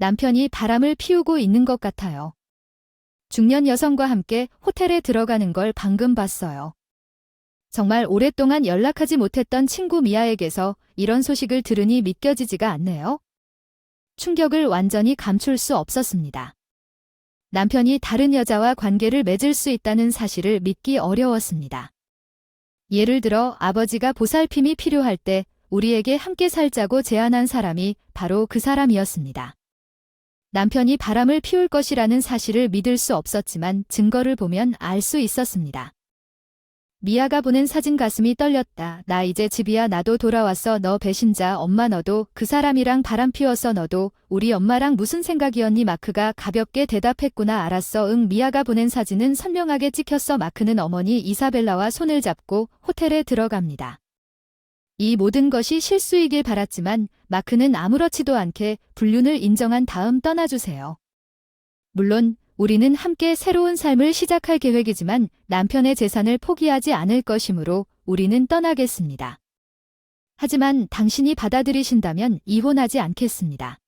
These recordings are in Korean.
남편이 바람을 피우고 있는 것 같아요. 중년 여성과 함께 호텔에 들어가는 걸 방금 봤어요. 정말 오랫동안 연락하지 못했던 친구 미아에게서 이런 소식을 들으니 믿겨지지가 않네요. 충격을 완전히 감출 수 없었습니다. 남편이 다른 여자와 관계를 맺을 수 있다는 사실을 믿기 어려웠습니다. 예를 들어 아버지가 보살핌이 필요할 때 우리에게 함께 살자고 제안한 사람이 바로 그 사람이었습니다. 남편이 바람을 피울 것이라는 사실을 믿을 수 없었지만 증거를 보면 알 수 있었습니다. 미아가 보낸 사진 가슴이 떨렸다. 나 이제 집이야. 나도 돌아왔어. 너 배신자. 엄마 너도 그 사람이랑 바람 피웠어. 너도 우리 엄마랑 무슨 생각이었니? 마크가 가볍게 대답했구나. 알았어. 응. 미아가 보낸 사진은 선명하게 찍혔어. 마크는 어머니 이사벨라와 손을 잡고 호텔에 들어갑니다. 이 모든 것이 실수이길 바랐지만 마크는 아무렇지도 않게 불륜을 인정한 다음 떠나주세요. 물론 우리는 함께 새로운 삶을 시작할 계획이지만 남편의 재산을 포기하지 않을 것이므로 우리는 떠나겠습니다. 하지만 당신이 받아들이신다면 이혼하지 않겠습니다.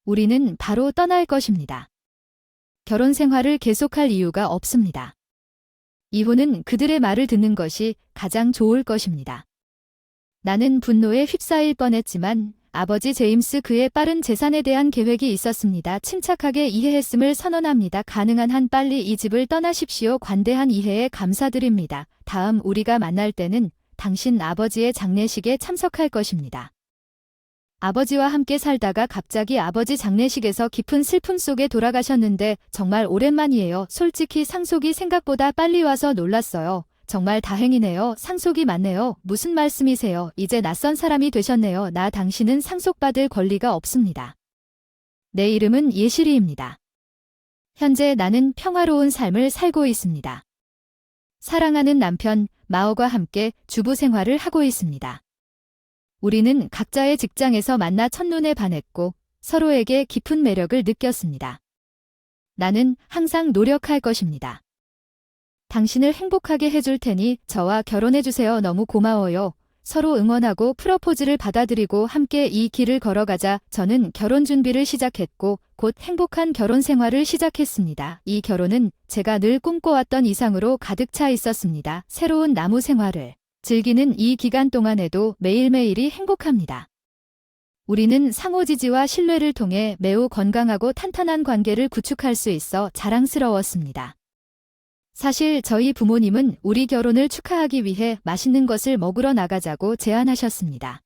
우리는 바로 떠날 것입니다. 결혼 생활을 계속할 이유가 없습니다. 이혼은 그들의 말을 듣는 것이 가장 좋을 것입니다. 나는 분노에 휩싸일 뻔했지만 아버지 제임스 그의 빠른 재산에 대한 계획이 있었습니다. 침착하게 이해했음을 선언합니다. 가능한 한 빨리 이 집을 떠나십시오. 관대한 이해에 감사드립니다. 다음 우리가 만날 때는 당신 아버지의 장례식에 참석할 것입니다. 아버지와 함께 살다가 갑자기 아버지 장례식에서 깊은 슬픔 속에 돌아가셨는데 정말 오랜만이에요. 솔직히 상속이 생각보다 빨리 와서 놀랐어요. 정말 다행이네요. 상속이 맞네요. 무슨 말씀이세요? 이제 낯선 사람이 되셨네요. 나 당신은 상속받을 권리가 없습니다. 내 이름은 예시리입니다. 현재 나는 평화로운 삶을 살고 있습니다. 사랑하는 남편 마오과 함께 주부 생활을 하고 있습니다. 우리는 각자의 직장에서 만나 첫눈에 반했고 서로에게 깊은 매력을 느꼈습니다. 나는 항상 노력할 것입니다. 당신을 행복하게 해줄 테니 저와 결혼해주세요. 너무 고마워요. 서로 응원하고 프러포즈를 받아들이고 함께 이 길을 걸어가자. 저는 결혼 준비를 시작했고 곧 행복한 결혼 생활을 시작했습니다. 이 결혼은 제가 늘 꿈꿔왔던 이상으로 가득 차 있었습니다. 새로운 나무 생활을 즐기는 이 기간 동안에도 매일매일이 행복합니다. 우리는 상호 지지와 신뢰를 통해 매우 건강하고 탄탄한 관계를 구축할 수 있어 자랑스러웠습니다. 사실 저희 부모님은 우리 결혼을 축하하기 위해 맛있는 것을 먹으러 나가자고 제안하셨습니다.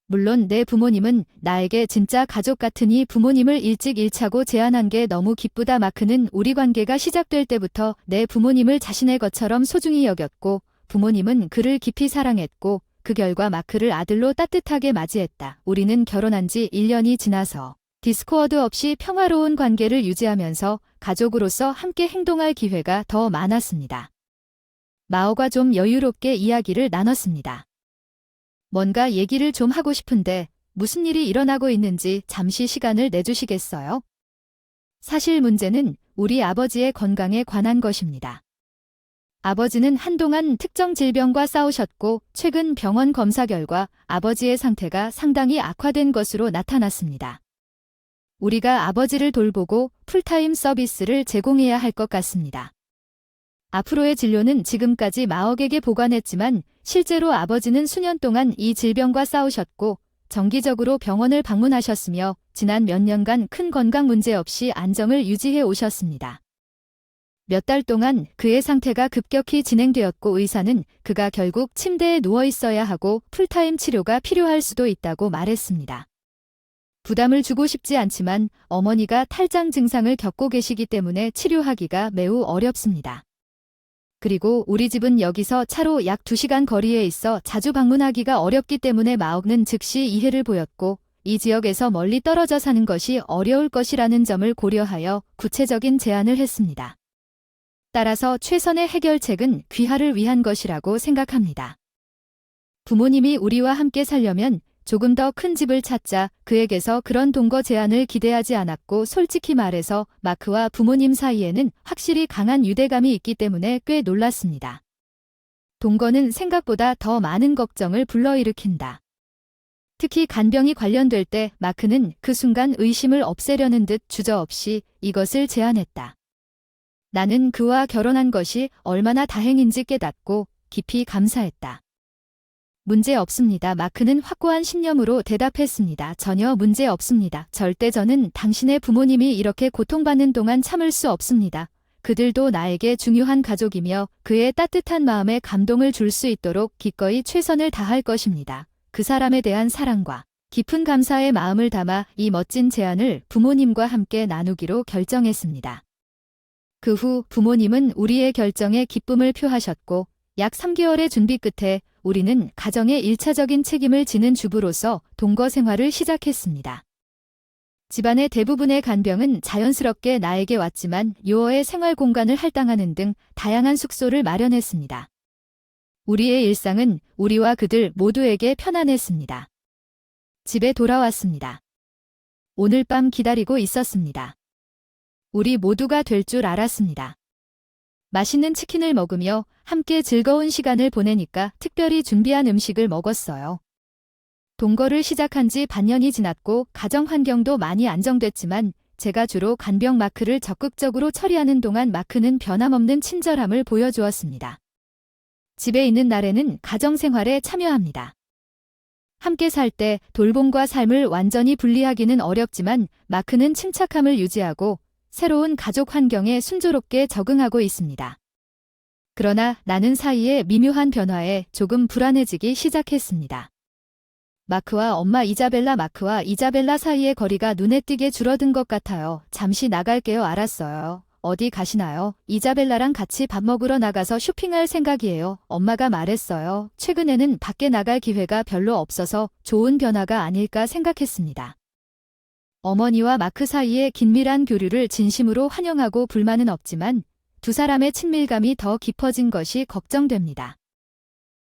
물론 내 부모님은 나에게 진짜 가족 같으니 부모님을 일찍 잃자고 제안한 게 너무 기쁘다. 마크는 우리 관계가 시작될 때부터 내 부모님을 자신의 것처럼 소중히 여겼고 부모님은 그를 깊이 사랑했고 그 결과 마크를 아들로 따뜻하게 맞이했다. 우리는 결혼한 지 1년이 지나서 디스코어드 없이 평화로운 관계를 유지하면서 가족으로서 함께 행동할 기회가 더 많았습니다. 마오가 좀 여유롭게 이야기를 나눴습니다. 뭔가 얘기를 좀 하고 싶은데 무슨 일이 일어나고 있는지 잠시 시간을 내주시겠어요? 사실 문제는 우리 아버지의 건강에 관한 것입니다. 아버지는 한동안 특정 질병과 싸우셨고 최근 병원 검사 결과 아버지의 상태가 상당히 악화된 것으로 나타났습니다. 우리가 아버지를 돌보고 풀타임 서비스를 제공해야 할 것 같습니다. 앞으로의 진료는 지금까지 마옥에게 보관했지만 실제로 아버지는 수년 동안 이 질병과 싸우셨고 정기적으로 병원을 방문하셨으며 지난 몇 년간 큰 건강 문제 없이 안정을 유지해 오셨습니다. 몇 달 동안 그의 상태가 급격히 진행되었고 의사는 그가 결국 침대에 누워 있어야 하고 풀타임 치료가 필요할 수도 있다고 말했습니다. 부담을 주고 싶지 않지만 어머니가 탈장 증상을 겪고 계시기 때문에 치료하기가 매우 어렵습니다. 그리고 우리 집은 여기서 차로 약 2시간 거리에 있어 자주 방문하기가 어렵기 때문에 마옥는 즉시 이해를 보였고 이 지역에서 멀리 떨어져 사는 것이 어려울 것이라는 점을 고려하여 구체적인 제안을 했습니다. 따라서 최선의 해결책은 귀하를 위한 것이라고 생각합니다. 부모님이 우리와 함께 살려면 조금 더 큰 집을 찾자. 그에게서 그런 동거 제안을 기대하지 않았고 솔직히 말해서 마크와 부모님 사이에는 확실히 강한 유대감이 있기 때문에 꽤 놀랐습니다. 동거는 생각보다 더 많은 걱정을 불러일으킨다. 특히 간병이 관련될 때 마크는 그 순간 의심을 없애려는 듯 주저없이 이것을 제안했다. 나는 그와 결혼한 것이 얼마나 다행인지 깨닫고 깊이 감사했다. 문제 없습니다. 마크는 확고한 신념으로 대답했습니다. 전혀 문제 없습니다. 절대 저는 당신의 부모님이 이렇게 고통받는 동안 참을 수 없습니다. 그들도 나에게 중요한 가족이며 그의 따뜻한 마음에 감동을 줄 수 있도록 기꺼이 최선을 다할 것입니다. 그 사람에 대한 사랑과 깊은 감사의 마음을 담아 이 멋진 제안을 부모님과 함께 나누기로 결정했습니다. 그 후 부모님은 우리의 결정에 기쁨을 표하셨고 약 3개월의 준비 끝에 우리는 가정의 1차적인 책임을 지는 주부로서 동거 생활을 시작했습니다. 집안의 대부분의 간병은 자연스럽게 나에게 왔지만 요어의 생활 공간을 할당하는 등 다양한 숙소를 마련했습니다. 우리의 일상은 우리와 그들 모두에게 편안했습니다. 집에 돌아왔습니다. 오늘 밤 기다리고 있었습니다. 우리 모두가 될 줄 알았습니다. 맛있는 치킨을 먹으며 함께 즐거운 시간을 보내니까 특별히 준비한 음식을 먹었어요. 동거를 시작한 지 반년이 지났고 가정 환경도 많이 안정됐지만 제가 주로 간병 마크를 적극적으로 처리하는 동안 마크는 변함없는 친절함을 보여주었습니다. 집에 있는 날에는 가정 생활에 참여합니다. 함께 살 때 돌봄과 삶을 완전히 분리하기는 어렵지만 마크는 침착함을 유지하고 새로운 가족 환경에 순조롭게 적응하고 있습니다. 그러나 나는 사이에 미묘한 변화에 조금 불안해지기 시작했습니다. 마크와 엄마 마크와 이자벨라 사이의 거리가 눈에 띄게 줄어든 것 같아요. 잠시 나갈게요. 알았어요. 어디 가시나요? 이자벨라랑 같이 밥 먹으러 나가서 쇼핑할 생각이에요. 엄마가 말했어요. 최근에는 밖에 나갈 기회가 별로 없어서 좋은 변화가 아닐까 생각했습니다. 어머니와 마크 사이의 긴밀한 교류를 진심으로 환영하고 불만은 없지만 두 사람의 친밀감이 더 깊어진 것이 걱정됩니다.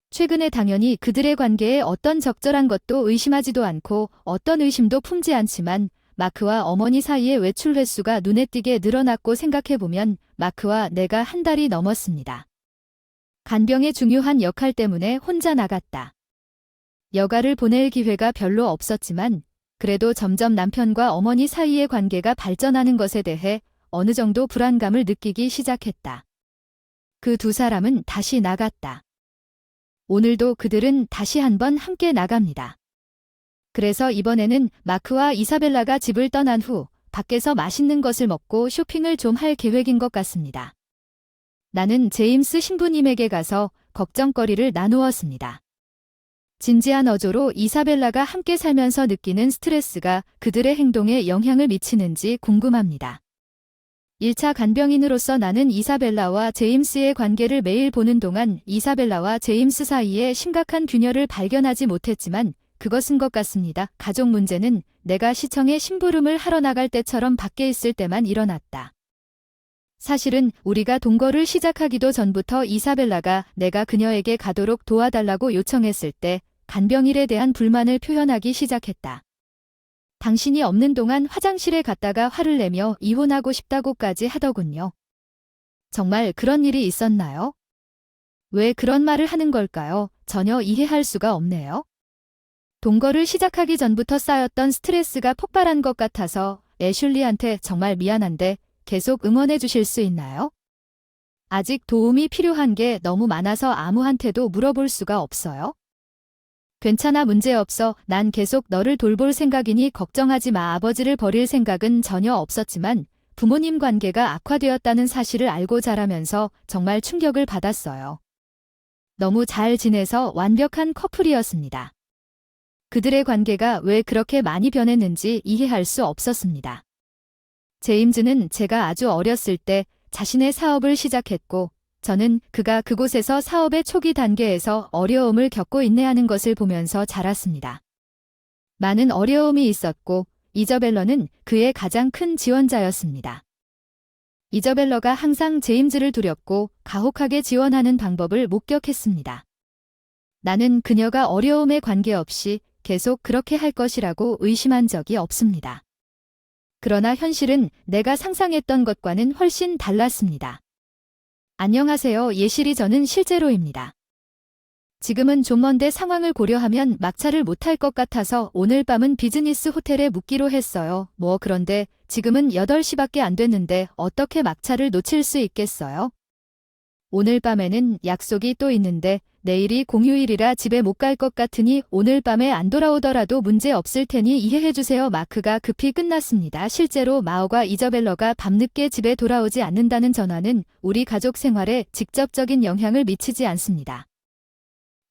최근에 당연히 그들의 관계에 어떤 적절한 것도 의심하지도 않고 어떤 의심도 품지 않지만 마크와 어머니 사이의 외출 횟수가 눈에 띄게 늘어났고 생각해보면 마크와 내가 한 달이 넘었습니다. 간병의 중요한 역할 때문에 혼자 나갔다. 여가를 보낼 기회가 별로 없었지만 그래도 점점 남편과 어머니 사이의 관계가 발전하는 것에 대해 어느 정도 불안감을 느끼기 시작했다. 그 두 사람은 다시 나갔다. 오늘도 그들은 다시 한번 함께 나갑니다. 그래서 이번에는 마크와 이사벨라가 집을 떠난 후 밖에서 맛있는 것을 먹고 쇼핑을 좀 할 계획인 것 같습니다. 나는 제임스 신부님에게 가서 걱정거리를 나누었습니다. 진지한 어조로 이사벨라가 함께 살면서 느끼는 스트레스가 그들의 행동에 영향을 미치는지 궁금합니다. 1차 간병인으로서 나는 이사벨라와 제임스의 관계를 매일 보는 동안 이사벨라와 제임스 사이에 심각한 균열을 발견하지 못했지만 그것은 것 같습니다. 가족 문제는 내가 시청에 심부름을 하러 나갈 때처럼 밖에 있을 때만 일어났다. 사실은 우리가 동거를 시작하기도 전부터 이사벨라가 내가 그녀에게 가도록 도와달라고 요청했을 때 간병일에 대한 불만을 표현하기 시작했다. 당신이 없는 동안 화장실에 갔다가 화를 내며 이혼하고 싶다고까지 하더군요. 정말 그런 일이 있었나요? 왜 그런 말을 하는 걸까요? 전혀 이해할 수가 없네요. 동거를 시작하기 전부터 쌓였던 스트레스가 폭발한 것 같아서 애슐리한테 정말 미안한데 계속 응원해 주실 수 있나요? 아직 도움이 필요한 게 너무 많아서 아무한테도 물어볼 수가 없어요. 괜찮아, 문제없어. 난 계속 너를 돌볼 생각이니 걱정하지 마. 아버지를 버릴 생각은 전혀 없었지만 부모님 관계가 악화되었다는 사실을 알고 자라면서 정말 충격을 받았어요. 너무 잘 지내서 완벽한 커플이었습니다. 그들의 관계가 왜 그렇게 많이 변했는지 이해할 수 없었습니다. 제임즈는 제가 아주 어렸을 때 자신의 사업을 시작했고 저는 그가 그곳에서 사업의 초기 단계에서 어려움을 겪고 인내하는 것을 보면서 자랐습니다. 많은 어려움이 있었고 이저벨러는 그의 가장 큰 지원자였습니다. 이저벨러가 항상 제임즈를 두렵고 가혹하게 지원하는 방법을 목격했습니다. 나는 그녀가 어려움에 관계없이 계속 그렇게 할 것이라고 의심한 적이 없습니다. 그러나 현실은 내가 상상했던 것과는 훨씬 달랐습니다. 안녕하세요. 예실이 저는 실제로입니다. 지금은 좀 먼데 상황을 고려하면 막차를 못할 것 같아서 오늘 밤은 비즈니스 호텔에 묵기로 했어요. 그런데 지금은 8시밖에 안 됐는데 어떻게 막차를 놓칠 수 있겠어요? 오늘 밤에는 약속이 또 있는데 내일이 공휴일이라 집에 못 갈 것 같으니 오늘 밤에 안 돌아오더라도 문제 없을 테니 이해해주세요. 마크가 급히 끝났습니다. 실제로 마오가 이저벨러가 밤늦게 집에 돌아오지 않는다는 전화는 우리 가족 생활에 직접적인 영향을 미치지 않습니다.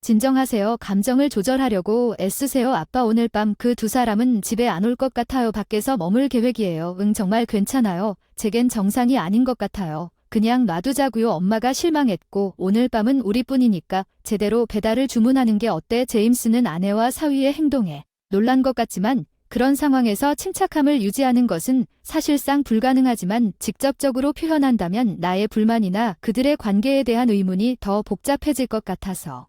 진정하세요. 감정을 조절하려고 애쓰세요. 아빠 오늘 밤 그 두 사람은 집에 안 올 것 같아요. 밖에서 머물 계획이에요. 응 정말 괜찮아요. 제겐 정상이 아닌 것 같아요. 그냥 놔두자고요. 엄마가 실망했고 오늘 밤은 우리뿐이니까 제대로 배달을 주문하는 게 어때? 제임스는 아내와 사위의 행동에 놀란 것 같지만 그런 상황에서 침착함을 유지하는 것은 사실상 불가능하지만 직접적으로 표현한다면 나의 불만이나 그들의 관계에 대한 의문이 더 복잡해질 것 같아서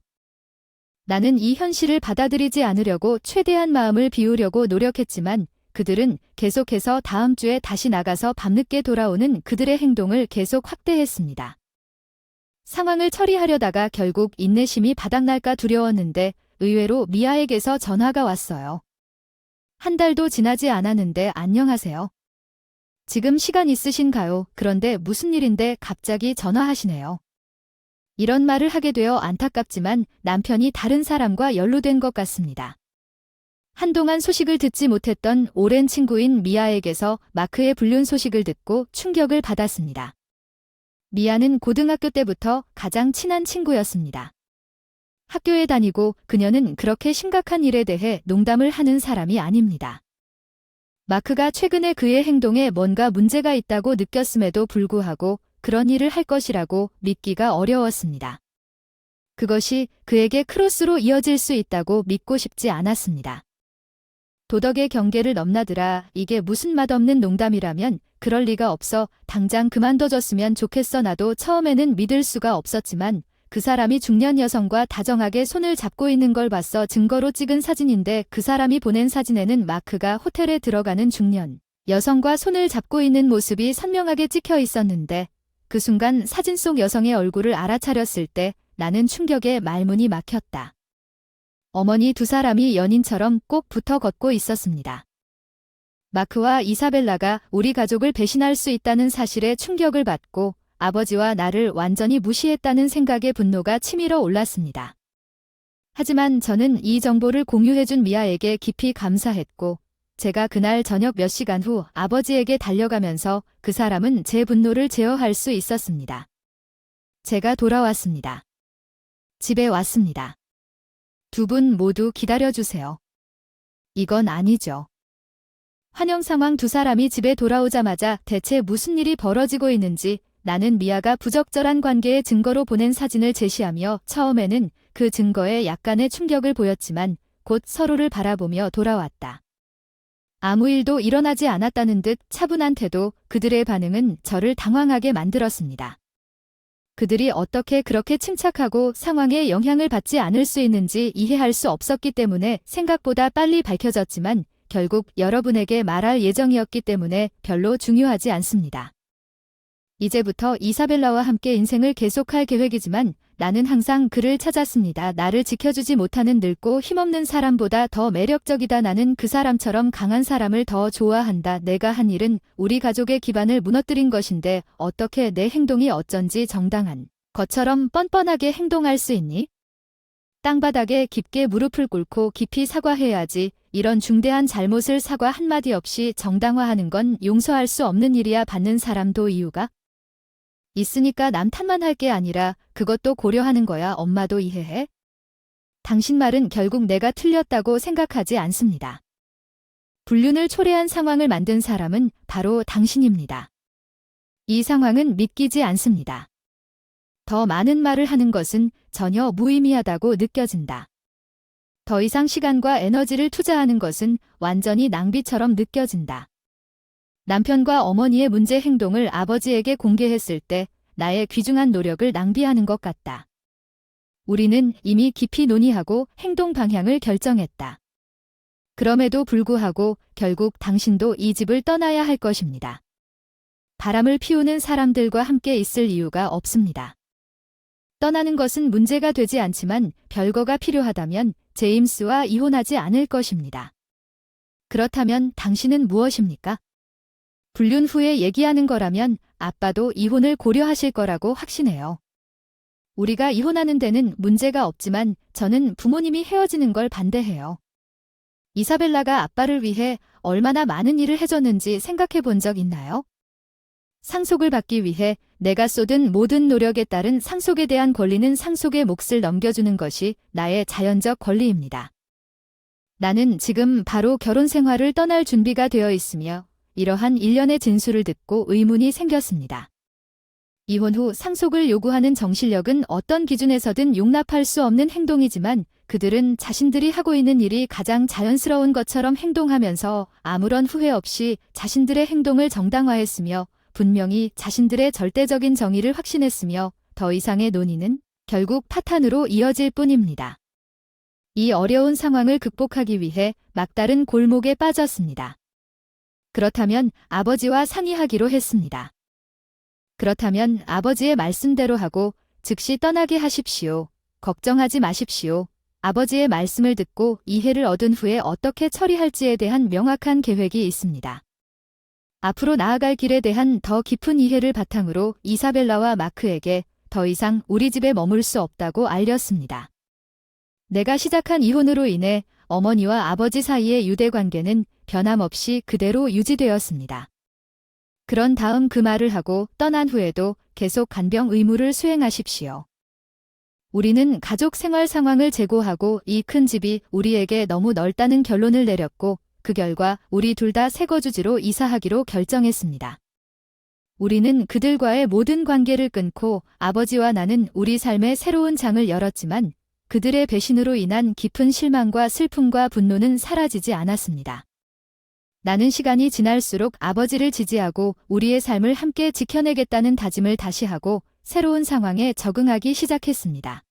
나는 이 현실을 받아들이지 않으려고 최대한 마음을 비우려고 노력했지만 그들은 계속해서 다음 주에 다시 나가서 밤늦게 돌아오는 그들의 행동을 계속 확대했습니다. 상황을 처리하려다가 결국 인내심이 바닥날까 두려웠는데 의외로 미아에게서 전화가 왔어요. 한 달도 지나지 않았는데 안녕하세요. 지금 시간 있으신가요? 그런데 무슨 일인데 갑자기 전화하시네요. 이런 말을 하게 되어 안타깝지만 남편이 다른 사람과 연루된 것 같습니다. 한동안 소식을 듣지 못했던 오랜 친구인 미아에게서 마크의 불륜 소식을 듣고 충격을 받았습니다. 미아는 고등학교 때부터 가장 친한 친구였습니다. 학교에 다니고 그녀는 그렇게 심각한 일에 대해 농담을 하는 사람이 아닙니다. 마크가 최근에 그의 행동에 뭔가 문제가 있다고 느꼈음에도 불구하고 그런 일을 할 것이라고 믿기가 어려웠습니다. 그것이 그에게 크로스로 이어질 수 있다고 믿고 싶지 않았습니다. 도덕의 경계를 넘나들아 이게 무슨 맛없는 농담이라면 그럴 리가 없어 당장 그만둬줬으면 좋겠어. 나도 처음에는 믿을 수가 없었지만 그 사람이 중년 여성과 다정하게 손을 잡고 있는 걸 봤어. 증거로 찍은 사진인데 그 사람이 보낸 사진에는 마크가 호텔에 들어가는 중년 여성과 손을 잡고 있는 모습이 선명하게 찍혀 있었는데 그 순간 사진 속 여성의 얼굴을 알아차렸을 때 나는 충격에 말문이 막혔다. 어머니 두 사람이 연인처럼 꼭 붙어 걷고 있었습니다. 마크와 이사벨라가 우리 가족을 배신할 수 있다는 사실에 충격을 받고 아버지와 나를 완전히 무시했다는 생각에 분노가 치밀어 올랐습니다. 하지만 저는 이 정보를 공유해준 미아에게 깊이 감사했고 제가 그날 저녁 몇 시간 후 아버지에게 달려가면서 그 사람은 제 분노를 제어할 수 있었습니다. 제가 돌아왔습니다. 집에 왔습니다. 두 분 모두 기다려주세요. 이건 아니죠. 환영 상황. 두 사람이 집에 돌아오자마자 대체 무슨 일이 벌어지고 있는지 나는 미아가 부적절한 관계의 증거로 보낸 사진을 제시하며 처음에는 그 증거에 약간의 충격을 보였지만 곧 서로를 바라보며 돌아왔다. 아무 일도 일어나지 않았다는 듯 차분한 태도, 그들의 반응은 저를 당황하게 만들었습니다. 그들이 어떻게 그렇게 침착하고 상황에 영향을 받지 않을 수 있는지 이해할 수 없었기 때문에 생각보다 빨리 밝혀졌지만 결국 여러분에게 말할 예정이었기 때문에 별로 중요하지 않습니다. 이제부터 이사벨라와 함께 인생을 계속할 계획이지만 나는 항상 그를 찾았습니다. 나를 지켜주지 못하는 늙고 힘없는 사람보다 더 매력적이다. 나는 그 사람처럼 강한 사람을 더 좋아한다. 내가 한 일은 우리 가족의 기반을 무너뜨린 것인데 어떻게 내 행동이 어쩐지 정당한 것처럼 뻔뻔하게 행동할 수 있니? 땅바닥에 깊게 무릎을 꿇고 깊이 사과해야지. 이런 중대한 잘못을 사과 한마디 없이 정당화하는 건 용서할 수 없는 일이야. 받는 사람도 이유가 있으니까 남 탓만 할 게 아니라 그것도 고려하는 거야. 엄마도 이해해? 당신 말은 결국 내가 틀렸다고 생각하지 않습니다. 불륜을 초래한 상황을 만든 사람은 바로 당신입니다. 이 상황은 믿기지 않습니다. 더 많은 말을 하는 것은 전혀 무의미하다고 느껴진다. 더 이상 시간과 에너지를 투자하는 것은 완전히 낭비처럼 느껴진다. 남편과 어머니의 문제 행동을 아버지에게 공개했을 때 나의 귀중한 노력을 낭비하는 것 같다. 우리는 이미 깊이 논의하고 행동 방향을 결정했다. 그럼에도 불구하고 결국 당신도 이 집을 떠나야 할 것입니다. 바람을 피우는 사람들과 함께 있을 이유가 없습니다. 떠나는 것은 문제가 되지 않지만 별거가 필요하다면 제임스와 이혼하지 않을 것입니다. 그렇다면 당신은 무엇입니까? 불륜 후에 얘기하는 거라면 아빠도 이혼을 고려하실 거라고 확신해요. 우리가 이혼하는 데는 문제가 없지만 저는 부모님이 헤어지는 걸 반대해요. 이사벨라가 아빠를 위해 얼마나 많은 일을 해줬는지 생각해 본 적 있나요? 상속을 받기 위해 내가 쏟은 모든 노력에 따른 상속에 대한 권리는 상속의 몫을 넘겨주는 것이 나의 자연적 권리입니다. 나는 지금 바로 결혼 생활을 떠날 준비가 되어 있으며 이러한 일련의 진술을 듣고 의문이 생겼습니다. 이혼 후 상속을 요구하는 정신력은 어떤 기준에서든 용납할 수 없는 행동이지만 그들은 자신들이 하고 있는 일이 가장 자연스러운 것처럼 행동하면서 아무런 후회 없이 자신들의 행동을 정당화했으며 분명히 자신들의 절대적인 정의를 확신했으며 더 이상의 논의는 결국 파탄으로 이어질 뿐입니다. 이 어려운 상황을 극복하기 위해 막다른 골목에 빠졌습니다. 그렇다면 아버지와 상의하기로 했습니다. 그렇다면 아버지의 말씀대로 하고 즉시 떠나게 하십시오. 걱정하지 마십시오. 아버지의 말씀을 듣고 이해를 얻은 후에 어떻게 처리할지에 대한 명확한 계획이 있습니다. 앞으로 나아갈 길에 대한 더 깊은 이해를 바탕으로 이사벨라와 마크에게 더 이상 우리 집에 머물 수 없다고 알렸습니다. 내가 시작한 이혼으로 인해 어머니와 아버지 사이의 유대관계는 변함없이 그대로 유지되었습니다. 그런 다음 그 말을 하고 떠난 후에도 계속 간병 의무를 수행하십시오. 우리는 가족 생활 상황을 제고하고 이 큰 집이 우리에게 너무 넓다는 결론을 내렸고 그 결과 우리 둘 다 새 거주지로 이사하기로 결정했습니다. 우리는 그들과의 모든 관계를 끊고 아버지와 나는 우리 삶의 새로운 장을 열었지만 그들의 배신으로 인한 깊은 실망과 슬픔과 분노는 사라지지 않았습니다. 나는 시간이 지날수록 아버지를 지지하고 우리의 삶을 함께 지켜내겠다는 다짐을 다시 하고 새로운 상황에 적응하기 시작했습니다.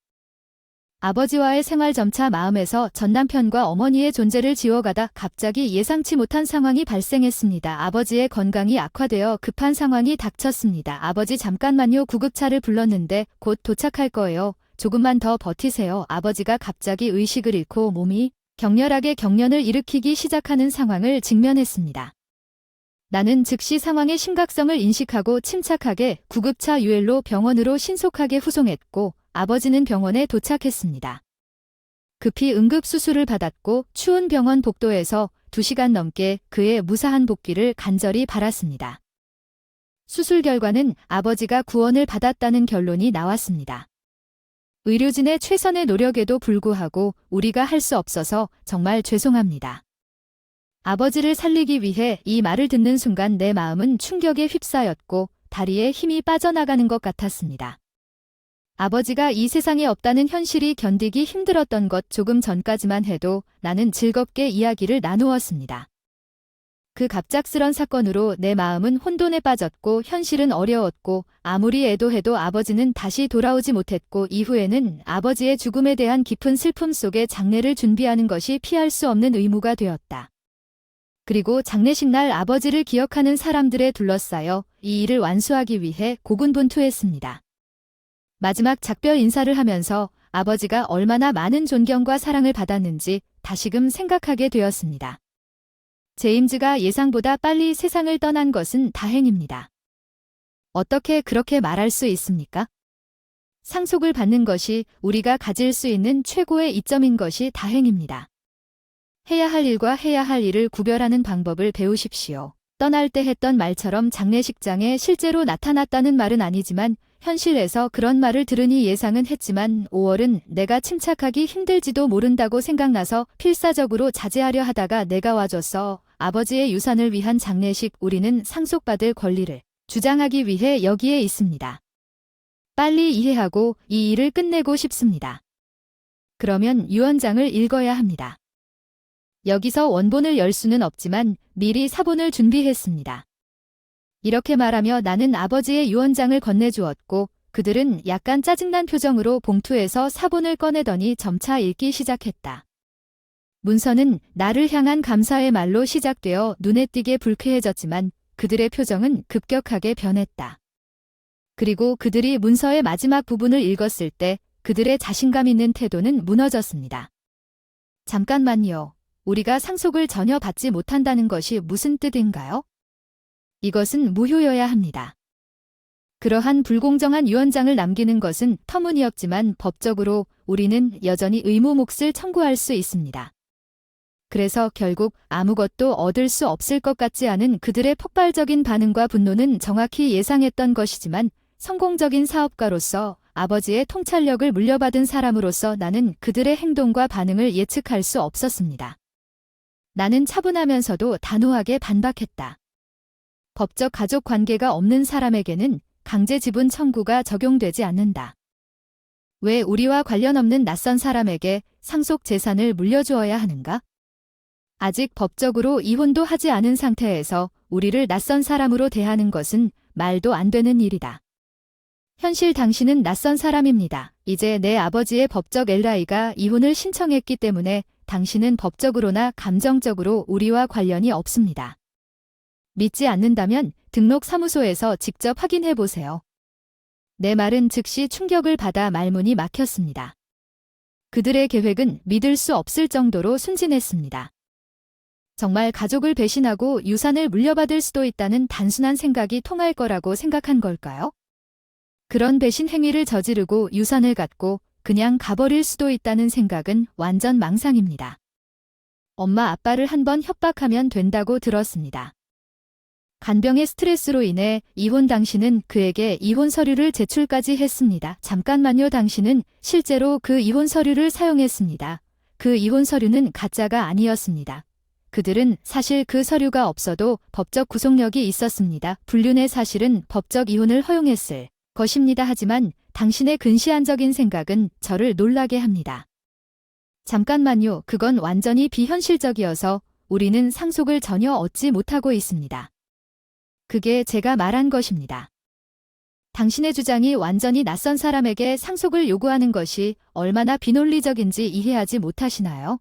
아버지와의 생활 점차 마음에서 전남편과 어머니의 존재를 지워가다 갑자기 예상치 못한 상황이 발생했습니다. 아버지의 건강이 악화되어 급한 상황이 닥쳤습니다. 아버지 잠깐만요. 구급차를 불렀는데 곧 도착할 거예요. 조금만 더 버티세요. 아버지가 갑자기 의식을 잃고 몸이 격렬하게 경련을 일으키기 시작하는 상황을 직면했습니다. 나는 즉시 상황의 심각성을 인식하고 침착하게 구급차 유엘로 병원으로 신속하게 후송했고 아버지는 병원에 도착했습니다. 급히 응급수술을 받았고 추운 병원 복도에서 2시간 넘게 그의 무사한 복귀를 간절히 바랐습니다. 수술 결과는 아버지가 구원을 받았다는 결론이 나왔습니다. 의료진의 최선의 노력에도 불구하고 우리가 할 수 없어서 정말 죄송합니다. 아버지를 살리기 위해 이 말을 듣는 순간 내 마음은 충격에 휩싸였고 다리에 힘이 빠져나가는 것 같았습니다. 아버지가 이 세상에 없다는 현실이 견디기 힘들었던 것 조금 전까지만 해도 나는 즐겁게 이야기를 나누었습니다. 그 갑작스런 사건으로 내 마음은 혼돈에 빠졌고 현실은 어려웠고 아무리 애도해도 아버지는 다시 돌아오지 못했고 이후에는 아버지의 죽음에 대한 깊은 슬픔 속에 장례를 준비하는 것이 피할 수 없는 의무가 되었다. 그리고 장례식 날 아버지를 기억하는 사람들에 둘러싸여 이 일을 완수하기 위해 고군분투했습니다. 마지막 작별 인사를 하면서 아버지가 얼마나 많은 존경과 사랑을 받았는지 다시금 생각하게 되었습니다. 제임즈가 예상보다 빨리 세상을 떠난 것은 다행입니다. 어떻게 그렇게 말할 수 있습니까? 상속을 받는 것이 우리가 가질 수 있는 최고의 이점인 것이 다행입니다. 해야 할 일과 해야 할 일을 구별하는 방법을 배우십시오. 떠날 때 했던 말처럼 장례식장에 실제로 나타났다는 말은 아니지만 현실에서 그런 말을 들으니 예상은 했지만 5월은 내가 침착하기 힘들지도 모른다고 생각나서 필사적으로 자제하려 하다가 내가 와줘서 아버지의 유산을 위한 장례식 우리는 상속받을 권리를 주장하기 위해 여기에 있습니다. 빨리 이해하고 이 일을 끝내고 싶습니다. 그러면 유언장을 읽어야 합니다. 여기서 원본을 열 수는 없지만 미리 사본을 준비했습니다. 이렇게 말하며 나는 아버지의 유언장을 건네주었고 그들은 약간 짜증난 표정으로 봉투에서 사본을 꺼내더니 점차 읽기 시작했다. 문서는 나를 향한 감사의 말로 시작되어 눈에 띄게 불쾌해졌지만 그들의 표정은 급격하게 변했다. 그리고 그들이 문서의 마지막 부분을 읽었을 때 그들의 자신감 있는 태도는 무너졌습니다. 잠깐만요. 우리가 상속을 전혀 받지 못한다는 것이 무슨 뜻인가요? 이것은 무효여야 합니다. 그러한 불공정한 유언장을 남기는 것은 터무니없지만 법적으로 우리는 여전히 의무 몫을 청구할 수 있습니다. 그래서 결국 아무것도 얻을 수 없을 것 같지 않은 그들의 폭발적인 반응과 분노는 정확히 예상했던 것이지만 성공적인 사업가로서 아버지의 통찰력을 물려받은 사람으로서 나는 그들의 행동과 반응을 예측할 수 없었습니다. 나는 차분하면서도 단호하게 반박했다. 법적 가족 관계가 없는 사람에게는 강제 지분 청구가 적용되지 않는다. 왜 우리와 관련 없는 낯선 사람에게 상속 재산을 물려주어야 하는가? 아직 법적으로 이혼도 하지 않은 상태에서 우리를 낯선 사람으로 대하는 것은 말도 안 되는 일이다. 현실 당신은 낯선 사람입니다. 이제 내 아버지의 법적 LI가 이혼을 신청했기 때문에 당신은 법적으로나 감정적으로 우리와 관련이 없습니다. 믿지 않는다면 등록사무소에서 직접 확인해 보세요. 내 말은 즉시 충격을 받아 말문이 막혔습니다. 그들의 계획은 믿을 수 없을 정도로 순진했습니다. 정말 가족을 배신하고 유산을 물려받을 수도 있다는 단순한 생각이 통할 거라고 생각한 걸까요? 그런 배신 행위를 저지르고 유산을 갖고 그냥 가버릴 수도 있다는 생각은 완전 망상입니다. 엄마 아빠를 한번 협박하면 된다고 들었습니다. 간병의 스트레스로 인해 이혼 당신은 그에게 이혼 서류를 제출까지 했습니다. 잠깐만요. 당신은 실제로 그 이혼 서류를 사용했습니다. 그 이혼 서류는 가짜가 아니었습니다. 그들은 사실 그 서류가 없어도 법적 구속력이 있었습니다. 불륜의 사실은 법적 이혼을 허용했을 것입니다. 하지만 당신의 근시안적인 생각은 저를 놀라게 합니다. 잠깐만요. 그건 완전히 비현실적이어서 우리는 상속을 전혀 얻지 못하고 있습니다. 그게 제가 말한 것입니다. 당신의 주장이 완전히 낯선 사람에게 상속을 요구하는 것이 얼마나 비논리적인지 이해하지 못하시나요?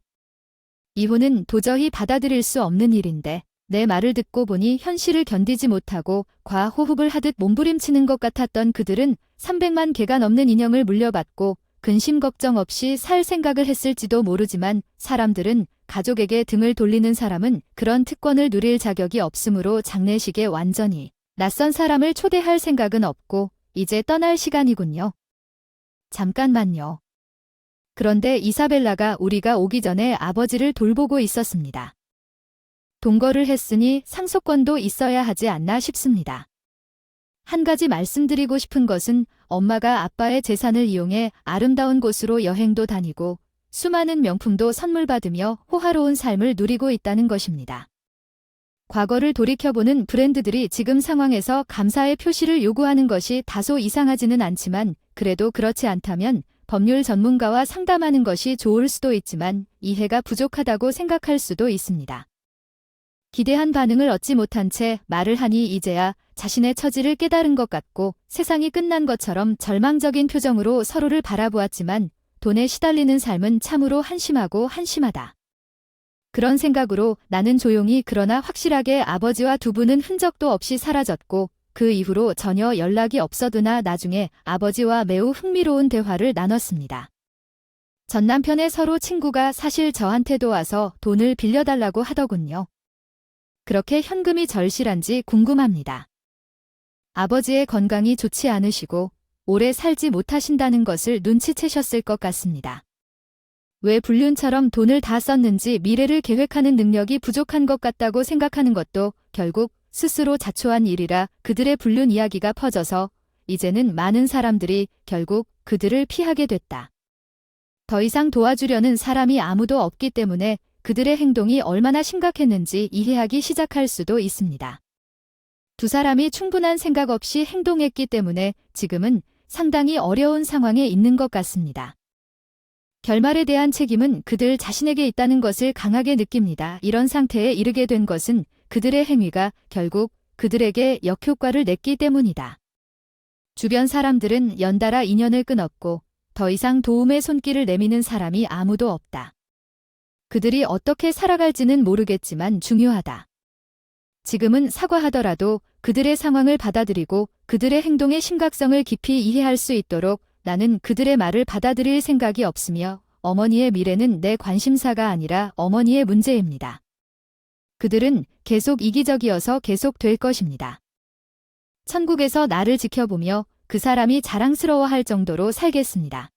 이혼은 도저히 받아들일 수 없는 일인데 내 말을 듣고 보니 현실을 견디지 못하고 과호흡을 하듯 몸부림치는 것 같았던 그들은 300만 개가 넘는 인형을 물려받고 근심 걱정 없이 살 생각을 했을지도 모르지만 사람들은 가족에게 등을 돌리는 사람은 그런 특권을 누릴 자격이 없으므로 장례식에 완전히 낯선 사람을 초대할 생각은 없고 이제 떠날 시간이군요. 잠깐만요. 그런데 이사벨라가 우리가 오기 전에 아버지를 돌보고 있었습니다. 동거를 했으니 상속권도 있어야 하지 않나 싶습니다. 한 가지 말씀드리고 싶은 것은 엄마가 아빠의 재산을 이용해 아름다운 곳으로 여행도 다니고 수많은 명품도 선물 받으며 호화로운 삶을 누리고 있다는 것입니다. 과거를 돌이켜보는 브랜드들이 지금 상황에서 감사의 표시를 요구하는 것이 다소 이상하지는 않지만 그래도 그렇지 않다면 법률 전문가와 상담하는 것이 좋을 수도 있지만 이해가 부족하다고 생각할 수도 있습니다. 기대한 반응을 얻지 못한 채 말을 하니 이제야 자신의 처지를 깨달은 것 같고 세상이 끝난 것처럼 절망적인 표정으로 서로를 바라보았지만 돈에 시달리는 삶은 참으로 한심하고 한심하다. 그런 생각으로 나는 조용히 그러나 확실하게 아버지와 두 분은 흔적도 없이 사라졌고 그 이후로 전혀 연락이 없어두나 나중에 아버지와 매우 흥미로운 대화를 나눴습니다. 전 남편의 서로 친구가 사실 저한테도 와서 돈을 빌려달라고 하더군요. 그렇게 현금이 절실한지 궁금합니다. 아버지의 건강이 좋지 않으시고 오래 살지 못하신다는 것을 눈치채셨을 것 같습니다. 왜 불륜처럼 돈을 다 썼는지 미래를 계획하는 능력이 부족한 것 같다고 생각하는 것도 결국 스스로 자초한 일이라 그들의 불륜 이야기가 퍼져서 이제는 많은 사람들이 결국 그들을 피하게 됐다. 더 이상 도와주려는 사람이 아무도 없기 때문에 그들의 행동이 얼마나 심각했는지 이해하기 시작할 수도 있습니다. 두 사람이 충분한 생각 없이 행동했기 때문에 지금은 상당히 어려운 상황에 있는 것 같습니다. 결말에 대한 책임은 그들 자신에게 있다는 것을 강하게 느낍니다. 이런 상태에 이르게 된 것은 그들의 행위가 결국 그들에게 역효과를 냈기 때문이다. 주변 사람들은 연달아 인연을 끊었고 더 이상 도움의 손길을 내미는 사람이 아무도 없다. 그들이 어떻게 살아갈지는 모르겠지만 중요하다. 지금은 사과하더라도 그들의 상황을 받아들이고 그들의 행동의 심각성을 깊이 이해할 수 있도록 나는 그들의 말을 받아들일 생각이 없으며 어머니의 미래는 내 관심사가 아니라 어머니의 문제입니다. 그들은 계속 이기적이어서 계속 될 것입니다. 천국에서 나를 지켜보며 그 사람이 자랑스러워할 정도로 살겠습니다.